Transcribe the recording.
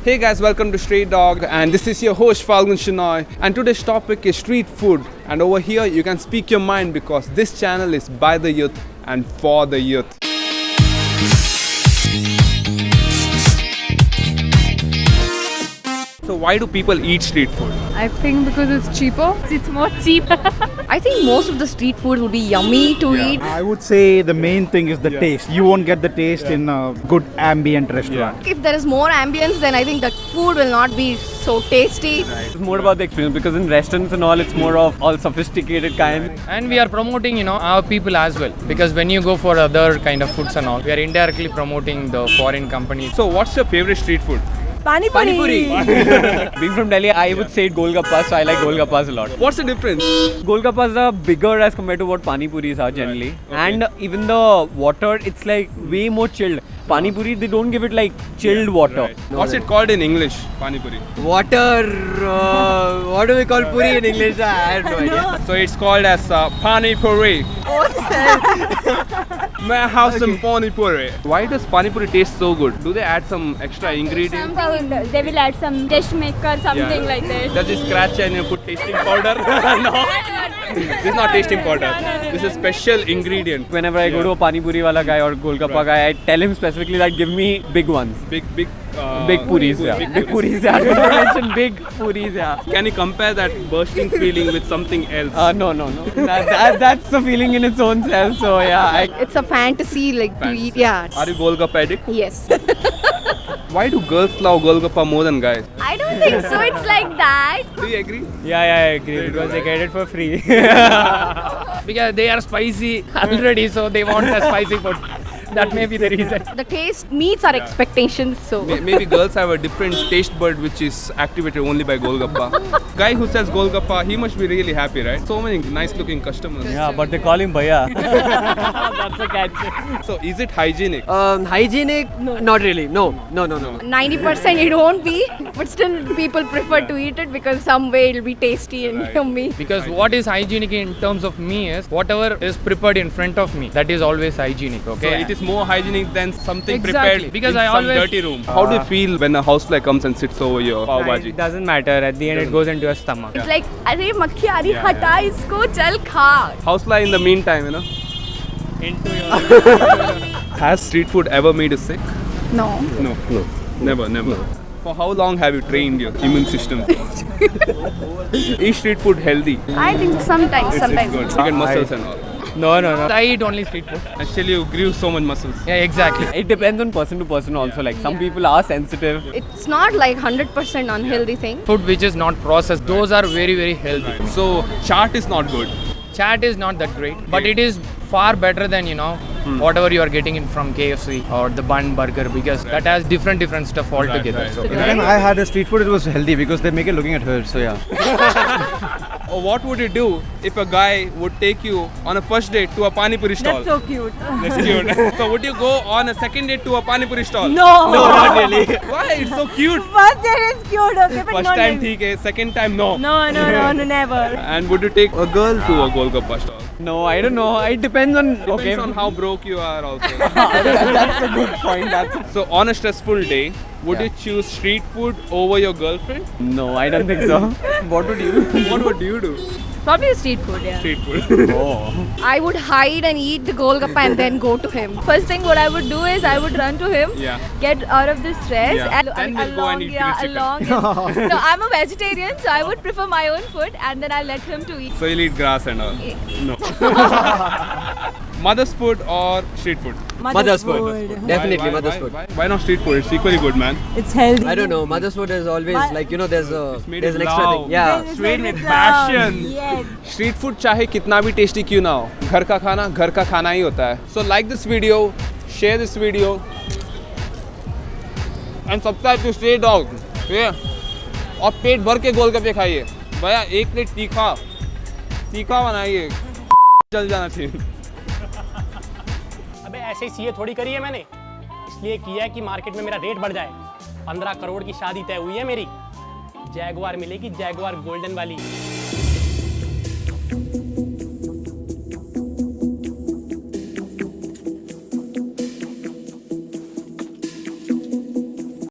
Hey guys, welcome to Street Dog, and this is your host Falgun Shinoy, and today's topic is street food. And over here you can speak your mind because this channel is by the youth and for the youth. So why do people eat street food? I think because it's cheaper. It's more cheap. I think most of the street food would be yummy to eat. I would say the main thing is the taste. You won't get the taste in a good ambient restaurant. If there is more ambience, then I think the food will not be so tasty. It's more about the experience because in restaurants and all, it's more of all sophisticated kind. And we are promoting, our people as well. Because when you go for other kind of foods and all, we are indirectly promoting the foreign companies. So what's your favorite street food? Pani Puri. Being from Delhi, I would say Golgappas, so I like Golgappas a lot. What's the difference? Golgappas are bigger as compared to what Pani Puris are generally. Okay. And even the water, it's like way more chilled. Pani Puri, they don't give it like chilled water. Right. What's it called in English? Pani Puri. Water, what do we call puri in English? I have no idea. So it's called as Pani Puri. May I have some Pani Puri? Why does Pani Puri taste so good? Do they add some extra ingredients? They will add some taste maker, something like that. Does it scratch and you put tasting powder? No. This is not tasting powder. This is special ingredient. Whenever I go to a Pani Puri wala guy or Golgappa guy, I tell him specifically that give me big ones. Big Puris, yeah. Big Puris, yeah. You mentioned big Puris, yeah. Can you compare that bursting feeling with something else? No. That's a feeling in its own self, so yeah. It's a fantasy to eat. Yeah. Are you Golgappa addict? Yes. Why do girls love Golgappa more than guys? I don't think so. It's like that. Do you agree? Yeah, I agree because they get it for free. Because they are spicy already, so they want a spicy food. That may be the reason. The taste meets our expectations. So. Maybe girls have a different taste bud which is activated only by Golgappa. Guy who sells Golgappa, he must be really happy, right? So many nice looking customers. Yeah, but they call him Bhaiya. That's a catch. So is it hygienic? Hygienic? No. Not really. No. 90% it won't be, but still people prefer to eat it because some way it'll be tasty and yummy. Because what is hygienic in terms of me is whatever is prepared in front of me, that is always hygienic, okay? So it is more hygienic than something Exactly, prepared because in I some always- dirty room. How do you feel when a housefly comes and sits over your pav It bhaji? doesn't matter. At the end, it goes into your stomach. It's like, अरे मक्खी आ रही हटा इसको चल खा. Housefly in the meantime, Into your... Has street food ever made you sick? No. No. Never. For how long have you trained your immune system? Is street food healthy? I think sometimes. It's good. You get muscles and all. No. I eat only street food. Actually, you grew so much muscles. Yeah, exactly. It depends on person to person also. Like some people are sensitive. It's not like 100% unhealthy thing. Food which is not processed, those are very, very healthy. So, chaat is not good. Chat is not that great, but it is far better than, whatever you are getting in from KFC or the bun burger because that has different stuff altogether. Right. So, The time I had a street food, it was healthy because they make it looking at her. So yeah. Or what would you do if a guy would take you on a first date to a Pani Puri stall? So cute. That's cute. So, would you go on a second date to a Pani Puri stall? No, not really. Why? It's so cute. First date is cute, okay, but First not time, really. theek hai. Second time, no. No, never. And would you take a girl to a Golgappa stall? No, I don't know. It depends on. Depends on how broke you are also. That's a good point. So on a stressful day, would you choose street food over your girlfriend? No, I don't think so. What would you? What would you do? Probably street food, yeah. Street food. I would hide and eat the Golgappa and then go to him. First thing what I would do is I would run to him, Yeah. get out of the stress, Yeah. and Then we'll go and eat along. chicken. No, I'm a vegetarian, so I would prefer my own food, and then I let him to eat. So you'll eat grass and all? No. Mother's food or street food? Mother's food. Definitely Why- mother's why- food. Why not street food? It's equally good, man. It's healthy. I don't know. Mother's food is always there's made an with extra love. thing. Yeah. Sweet with passion. Yes. Street food चाहे कितना भी tasty क्यों ना हो, घर का खाना ही होता है. So like this video, share this video and subscribe to street dog. और पेट भर के गोलगप्पे खाइए भैया. एक प्लेट तीखा बनाइए. चल जाना चाहिए. अबे ऐसे ही सीए थोड़ी करी है मैंने, इसलिए किया है कि मार्केट में मेरा रेट बढ़ जाए. 15 करोड़ की शादी तय हुई है मेरी. जैगुआर मिलेगी, जैगुआर गोल्डन वाली.